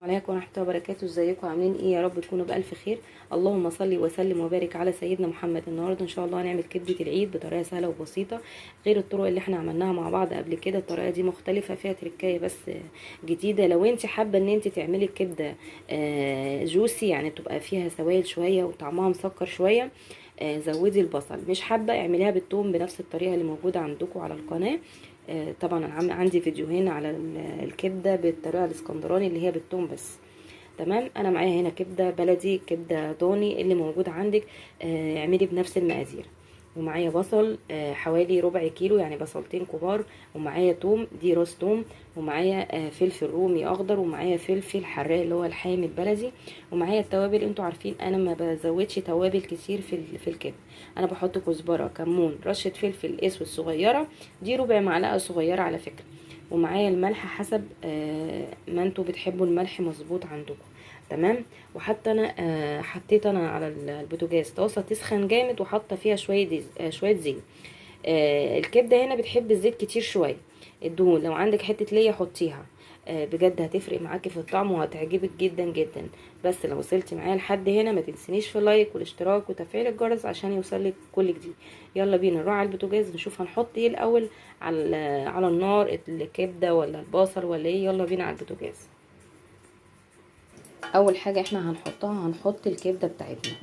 عليكم ورحمة الله وبركاته. ازيكم عاملين ايه؟ يا رب تكونوا بألف خير. اللهم صل وسلم وبارك على سيدنا محمد. النهارده ان شاء الله هنعمل كبدة العيد بطريقة سهلة وبسيطة غير الطرق اللي احنا عملناها مع بعض قبل كده. الطريقة دي مختلفة، فيها تركاية بس جديدة. لو انت حابة ان انت تعملي الكبدة جوسي، يعني تبقى فيها سوائل شوية وطعمها مسكر شوية، زودي البصل. مش حابة اعمليها بالثوم بنفس الطريقة اللي موجودة عندكم على القناة. طبعا انا عندي فيديوهين على الكبده بالطريقه الاسكندراني اللي هي بالثوم بس. تمام. انا معايا هنا كبده بلدي، كبده ضاني، اللي موجود عندك اعملي بنفس المقادير. ومعايا بصل حوالي ربع كيلو، يعني بصلتين كبار. ومعايا توم، دي راس توم. ومعايا فلفل رومي اخضر. ومعايا فلفل حراق اللي هو الحامي البلدي. ومعايا التوابل. انتوا عارفين انا ما بزودش توابل كتير في الكبده. انا بحط كزبره، كمون، رشه فلفل اسود صغيره، دي ربع معلقه صغيره على فكره. ومعايا الملح حسب ما انتوا بتحبوا الملح مظبوط عندكم. تمام. وحتى انا حطيت انا على البوتاجاز طاسه تسخن جامد، وحاطه فيها شويه زيت. الكبده هنا بتحب الزيت كتير شويه. الدهون لو عندك حته ليا حطيها، بجد هتفرق معاكي في الطعم وهتعجبك جدا جدا. بس لو وصلتي معايا لحد هنا ما تنسينيش في اللايك والاشتراك وتفعيل الجرس عشان يوصلك كل جديد. يلا بينا نروح على البوتاجاز نشوف هنحط ايه الاول على النار، الكبده ولا البصل ولا ايه. يلا بينا على البوتاجاز. اول حاجه احنا هنحطها، هنحط الكبده بتاعتنا.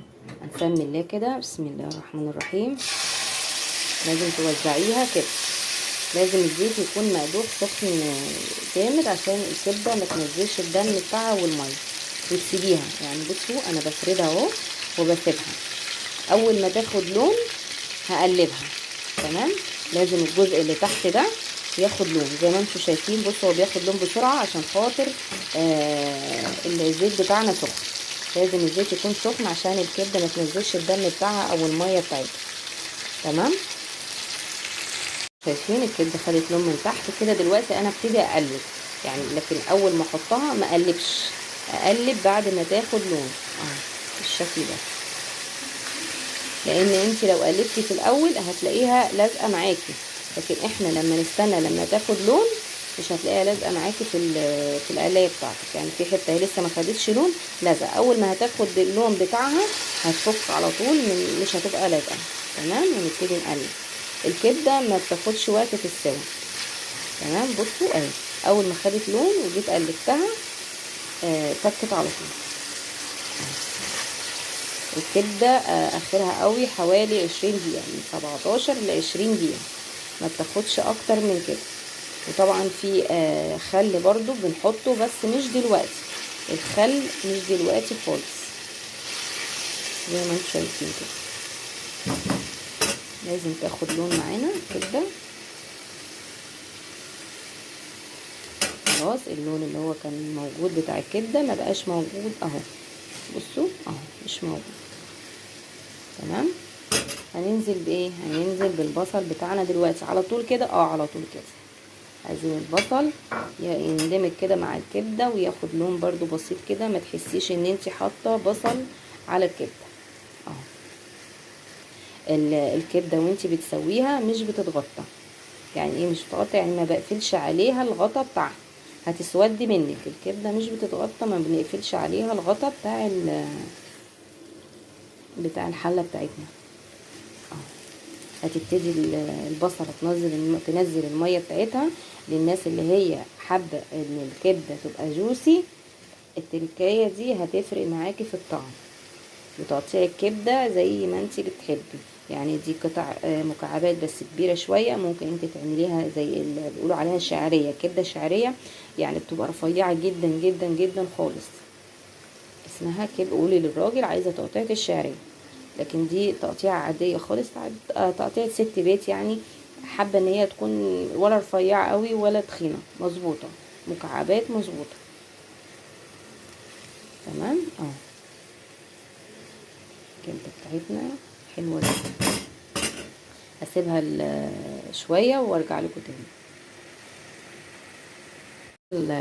هنسمي الله كده، بسم الله الرحمن الرحيم. لازم توزعيها كده. لازم الزيت يكون مقدوح سخن جامد عشان الكبده ما تنزلش الدم بتاعها والميه. وتسيبيها، يعني بصوا انا بفردها اهو وبسيبها. اول ما تاخد لون هقلبها. تمام. لازم الجزء اللي تحت ده ياخد لون زي ما انتم شايفين. بصوا هو بياخد لون بسرعه عشان خاطر الزيت بتاعنا سخن. لازم الزيت يكون سخن عشان الكبده ما تنزلش الدم بتاعها او الميه بتاعتها. تمام. شايفين الكبده خدت لون من تحت كده. دلوقتي انا ابتدي اقلب يعني، لكن اول ما احطها ما اقلبش، اقلب بعد ما تاخد لون بالشكل ده. لان انت لو قلبتي في الاول هتلاقيها لازقه معاكي، لكن احنا لما نستنى لما تاخد لون مش هتلاقيها لازقه معاكي في القلايه بتاعتك. يعني في حته هي لسه ما خدتش لون لازقه، اول ما هتاخد اللون بتاعها هتفك على طول، مش هتبقى لازقه. تمام. ونبتدي نقلب. الكبده ما بتاخدش وقت في السوا. تمام. بصوا اهي اول ما خدت لون وجيت قلبتها فكت على طول. الكبده اخرها قوي حوالي 20 دقيقه، من 17 ل 20 دقيقه، ما بتاخدش اكتر من كده. وطبعا في خل برضو بنحطه بس مش دلوقتي. الخل مش دلوقتي خالص زي ما انتم شايفين كده. لازم تاخد لون معانا الكبده. خلاص اللون اللي هو كان موجود بتاع الكبده ما بقاش موجود اهو. بصوا اهو مش موجود. تمام. هننزل بايه؟ هننزل بالبصل بتاعنا دلوقتي على طول كده. على طول كده. عايزين البصل يندمج كده مع الكبده وياخد لون برضو بسيط كده، ما تحسيش ان انتي حاطه بصل على الكبده اهو. الكبده وانتي بتسويها مش بتتغطى. يعني ايه مش بتتغطى؟ يعني ما بقفلش عليها الغطا بتاعها، هتسودي منك. الكبده مش بتتغطى، ما بنقفلش عليها الغطا بتاع الحله بتاعتنا اهو. هتبتدي البصله تنزل الميه بتاعتها. للناس اللي هي حابه ان الكبده تبقى جوسي، التركايه دي هتفرق معاكي في الطعم. بتقطيع الكبده زي ما انتي بتحبي، يعني دي قطع مكعبات بس كبيره شويه. ممكن انت تعمليها زي اللي بيقولوا عليها الشعريه، كبده شعريه، يعني بتبقى رفيعه جدا جدا جدا خالص. اسمها قولي للراجل عايزه تقطيعه الشعريه. لكن دي تقطيعه عاديه خالص، تقطيعه ست بيت يعني. حابه ان هي تكون ولا رفيعه قوي ولا تخينه، مظبوطه، مكعبات مظبوطه. تمام اهو. الكبده بتاعتنا حلوه جدا. هسيبها شويه وارجع لكم تاني.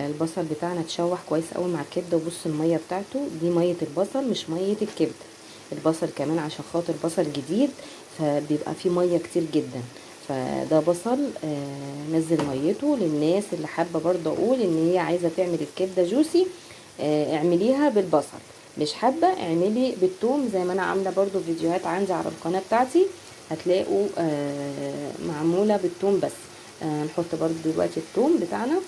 البصل بتاعنا اتشوح كويس قوي مع الكبده. وبص الميه بتاعته دي ميه البصل مش ميه الكبده. البصل كمان عشان خاطر بصل جديد فبيبقى فيه ميه كتير جدا. فده بصل نزل ميته. للناس اللي حابه برضه اقول ان هي عايزه تعمل الكبده جوسي، اعمليها بالبصل، مش حابه اعملي بالثوم زي ما انا عامله برضو فيديوهات عندي على القناه بتاعتي، هتلاقوا معموله بالثوم بس. هنحط برضو دلوقتي الثوم بتاعنا،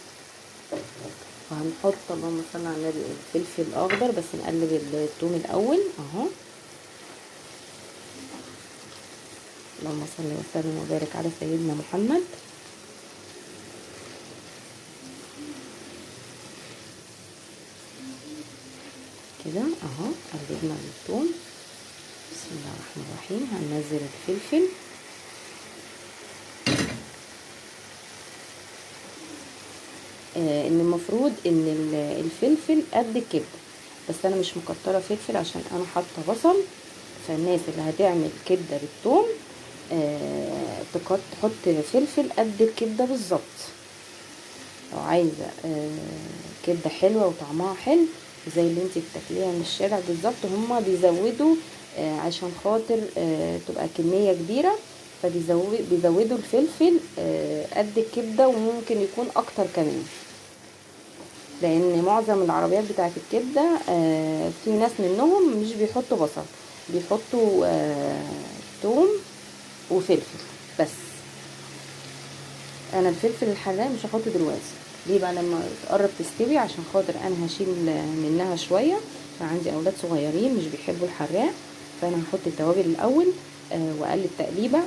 وهنحط اللهم صل على النبي الفلفل الاخضر، بس نقلب الثوم الاول اهو. اللهم صل وسلم وبارك على سيدنا محمد. كده اهو قلبنا الثوم. بسم الله الرحمن الرحيم. هننزل الفلفل، ان المفروض ان الفلفل قد الكبده، بس انا مش مكتره فلفل عشان انا حاطه بصل. فالناس اللي هتعمل كبده بالثوم تحط فلفل قد الكبده بالظبط. لو عايزه كبده حلوه وطعمها حلو زي اللي انت بتاكليها من الشارع بالظبط، هما بيزودوا عشان خاطر تبقى كميه كبيره، فبيزودوا الفلفل قد الكبده، وممكن يكون اكتر كمان، لان معظم العربيات بتاعت الكبده في ناس منهم مش بيحطوا بصل، بيحطوا ثوم وفلفل بس. انا الفلفل الحراق مش هحطه دلوقتي، ليه بقى؟ لما تقرب تستوي، عشان خاطر انا هشيل منها شويه، عندي اولاد صغيرين مش بيحبوا الحراق، فانا هحط التوابل الاول واقلب تقليبه،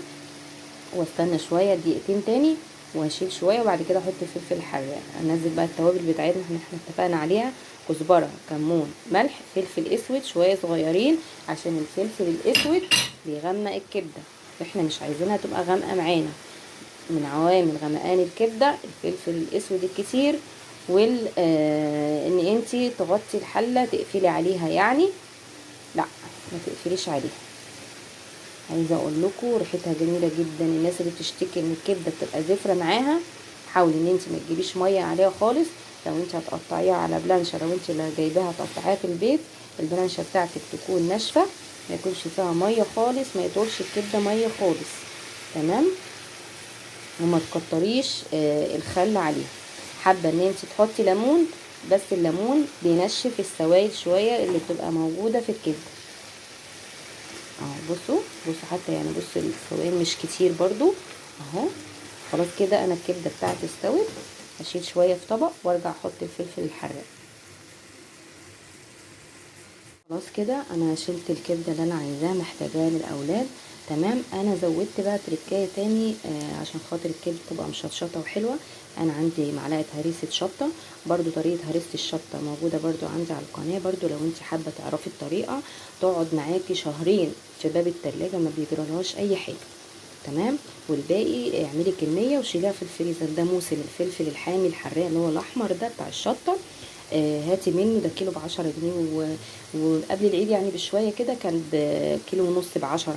واستنى شويه دقيقتين تاني، وهشيل شويه، وبعد كده احط الفلفل الحراق. انزل بقى التوابل بتاعتنا احنا اتفقنا عليها: كزبره، كمون، ملح، فلفل اسود شويه صغيرين، عشان الفلفل الاسود بيغمق الكبده، احنا مش عايزينها تبقى غامقه معانا. من عوامل غمقان الكبده الفلفل الاسود الكتير، وال ان انتي تغطي الحله تقفلي عليها، يعني لا ما تقفليش عليها. عايزه اقول لكم ريحتها جميله جدا. الناس اللي بتشتكي ان الكبده بتبقى زفره معاها، حاولي ان انت ما تجيبيش ميه عليها خالص. لو انت هتقطعيها على بلانشه، لو انت اللي جايباها تقطعيها في البيت، البلانشه بتاعتك تكون ناشفه، ما يكونش فيها ميه خالص، ما يطولش الكبده ميه خالص، تمام. وما تكتريش الخل عليها. حابه ان انت تحطي ليمون، بس الليمون بينشف السوائل شويه اللي بتبقى موجوده في الكبده اهو. بصوا حتى يعني بصوا السوائل مش كتير برضو اهو. خلاص كده انا الكبده بتاعتي استوت، هشيل شويه في طبق وارجع احط الفلفل الحراق. خلاص كده انا شلت الكبده اللي انا عايزاها محتاجاها للاولاد، تمام. انا زودت بقى تركايه تاني عشان خاطر الكبده تبقى مشطشطه وحلوه. انا عندي معلقه هريسه شطه، برضو طريقه هريسه الشطه موجوده برضو عندي على القناه، برضو لو انت حابه تعرفي الطريقه تقعد معاكي شهرين في باب التلاجة ما بيجرالهاش اي حاجه، تمام. والباقي اعملي كميه وشيليها في الفريزر. ده موسم الفلفل الحامي الحراق اللي هو الاحمر ده بتاع الشطه، هاتي منه، ده كيلو ب10 جنيه، وقبل العيد يعني بشويه كده كان بكيلو ونص ب10.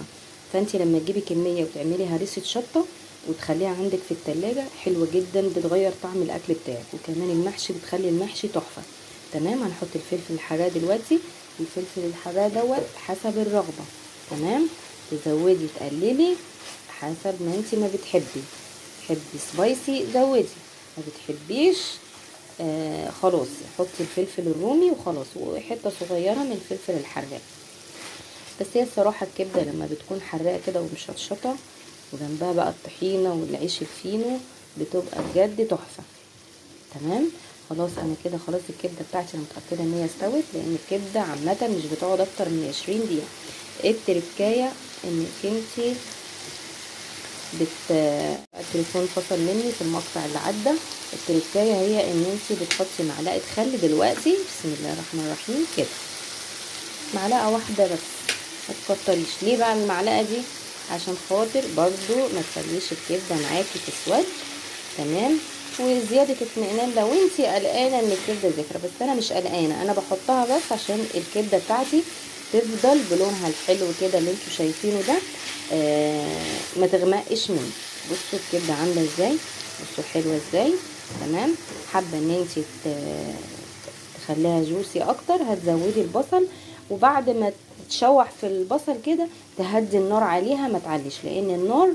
فانت لما تجيبي كميه وتعملي هريسه شطه وتخليها عندك في التلاجة حلوه جدا، بتغير طعم الاكل بتاعك. وكمان المحشي بتخلي المحشي تحفه، تمام. هنحط الفلفل الحراق دلوقتي. الفلفل الحراق دوت حسب الرغبه، تمام. تزودي تقللي حسب ما انت ما بتحبي سبايسي زودي، ما بتحبيش خلاص حطي الفلفل الرومي وخلاص، وحته صغيره من الفلفل الحراق. بس هي الصراحه الكبده لما بتكون حراقه كده ومشطشطه، وجنبها بقى الطحينه والعيش الفينو، بتبقى بجد تحفه، تمام. خلاص انا كده خلاص الكبده بتاعتي انا متاكده ان هي استوت، لان الكبده عامه مش بتقعد اكتر من 20 دقيقه. التركايه انك انتي التليفون فصل مني في المقطع اللي عدى. التركايه هي ان انت بتحطي معلقه خل دلوقتي، بسم الله الرحمن الرحيم، كده معلقه واحده بس، ما تكتريش. ليه بقى المعلقه دي؟ عشان خاطر برضو ما تخليش الكبده معاكي تسود، تمام. وزياده اطمئنان لو انت قلقانه ان الكبده زفره، بس انا مش قلقانه، انا بحطها بس عشان الكبده بتاعتي تفضل بلونها الحلو كده اللي انتوا شايفينه ده، ما تغمقش منه. بصوا الكبده عامله ازاي، بصوا حلوه ازاي، تمام. حابه ان انت تخليها جوسي اكتر، هتزودي البصل وبعد ما تشوح في البصل كده تهدي النار عليها، ما تعليش، لان النار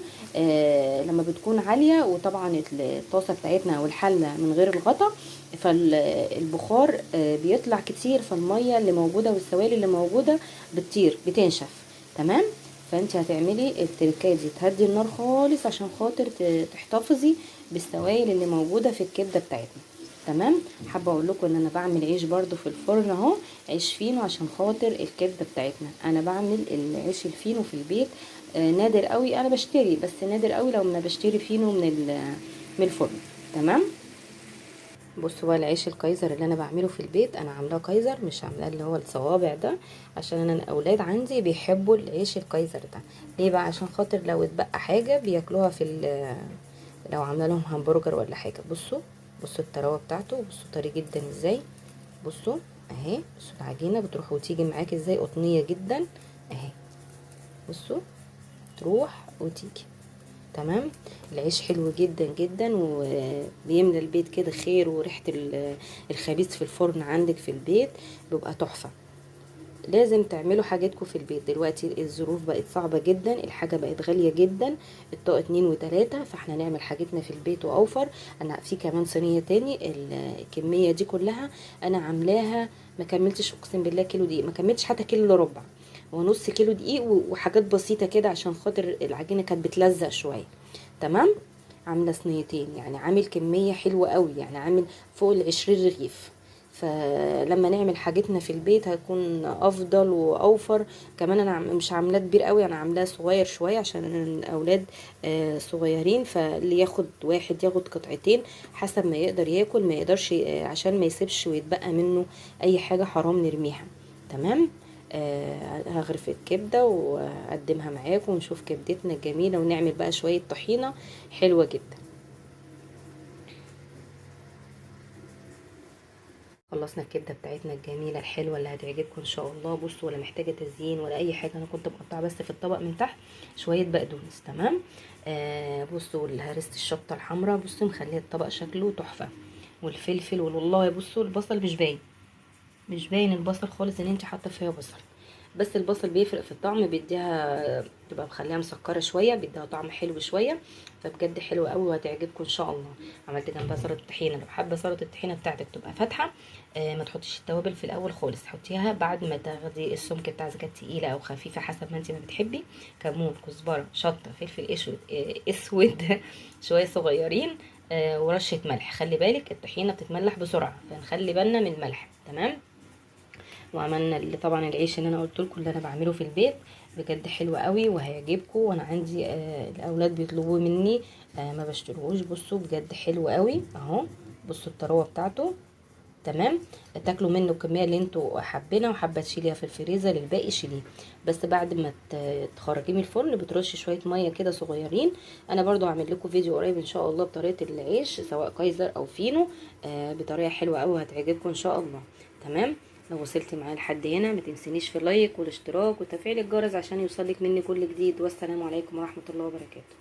لما بتكون عاليه، وطبعا الطاسه بتاعتنا او الحله من غير الغطا، فالبخار بيطلع كتير، فالميه اللي موجوده والسوائل اللي موجوده بتطير بتنشف. تمام. فانت هتعملي التركايه دي، تهدي النار خالص عشان خاطر تحتفظي بالسوائل اللي موجوده في الكبده بتاعتنا. تمام. حابه اقول لكم ان انا بعمل عيش برضو في الفرن اهو، عيش فينو عشان خاطر الكبده بتاعتنا. انا بعمل العيش الفينو في البيت، نادر قوي انا بشتري، بس نادر قوي لو ما بشتري فينو من الفرن. تمام. بصوا بقى العيش الكايزر اللي انا بعمله في البيت، انا عاملاه كايزر، مش عاملاه اللي هو الصوابع ده، عشان انا الاولاد عندي بيحبوا العيش الكايزر ده. ليه بقى؟ عشان خاطر لو اتبقى حاجه بياكلوها لو عامله لهم همبرجر ولا حاجه. بصوا الطراوه بتاعته، بصوا طري جدا ازاي. بصوا اهي، بصوا العجينه بتروح وتيجي معاكي ازاي، قطنيه جدا اهي. بصوا تروح وتيجي. تمام. العيش حلو جدا جدا، وبيملى البيت كده خير، وريحه الخبيث في الفرن عندك في البيت بيبقى تحفه. لازم تعملوا حاجاتكم في البيت. دلوقتي الظروف بقت صعبة جدا، الحاجة بقت غالية جدا، الطاقة 2 و3، فاحنا نعمل حاجتنا في البيت واوفر. انا في كمان صينية تاني، الكمية دي كلها انا عاملاها ما كملتش، اقسم بالله كيلو دقيق، ما كملتش حتى كيلو الا ربع، ونص كيلو دقيق وحاجات بسيطة كده عشان خاطر العجينة كانت بتلزق شوية. تمام. عاملة صينيتين، يعني عامل كمية حلوة قوي، يعني عامل فوق ال20 رغيف. فلما نعمل حاجتنا في البيت هيكون افضل واوفر. كمان انا مش عاملاه كبير قوي، انا عاملاه صغير شويه عشان الاولاد صغيرين، فاللي ياخد واحد ياخد قطعتين حسب ما يقدر ياكل، ما يقدرش عشان ما يسيبش ويتبقى منه اي حاجه حرام نرميها. تمام. هغرف الكبده واقدمها معاكم ونشوف كبدتنا الجميله، ونعمل بقى شويه طحينه حلوه جدا. خلصنا الكبده بتاعتنا الجميله الحلوه اللي هتعجبكم ان شاء الله. بصوا ولا محتاجه تزيين ولا اي حاجه، انا كنت مقطعه بس في الطبق من تحت شويه بقدونس. تمام. بصوا هرست الشطه الحمراء، بصوا مخليه الطبق شكله تحفه، والفلفل، والله بصوا البصل مش باين البصل خالص ان انت حاطه فيها بصل، بس البصل بيفرق في الطعم، بيديها تبقى مخليها مسكره شويه، بيديها طعم حلو شويه، فبجد حلوه قوي وهتعجبكم ان شاء الله. عملت جنبها سلطه الطحينه، لو حابه سلطه الطحينه بتاعتك تبقى فاتحه ما تحطيش التوابل في الاول خالص، حطيها بعد ما تاخدي السمك بتاع، اذا كانت تقيله او خفيفه حسب ما انت ما بتحبي. كمون، كزبره، شطه، فلفل اسود اسود شويه صغيرين، ورشه ملح. خلي بالك الطحينه بتتملح بسرعه، فنخلي بالنا من الملح. تمام. وعملنا اللي طبعا العيش اللي انا قلت لكم اللي انا بعمله في البيت بجد حلو قوي وهيعجبكم، وانا عندي الاولاد بيطلبوه مني ما بشتروهوش. بصوا بجد حلو قوي اهو، بصوا الطراوه بتاعته. تمام. تاكلوا منه الكميه اللي انتوا حابينها، وحابه تشيليها في الفريزر الباقي شيليه، بس بعد ما تخرجيه من الفرن بترشي شويه ميه كده صغيرين. انا برضو هعمل لكم فيديو قريب ان شاء الله بطريقه العيش سواء كايزر او فينو بطريقه حلوه قوي هتعجبكم ان شاء الله. تمام. لو وصلتي معايا لحد هنا ما تنسينيش في اللايك والاشتراك وتفعيل الجرس عشان يوصلك مني كل جديد، والسلام عليكم ورحمه الله وبركاته.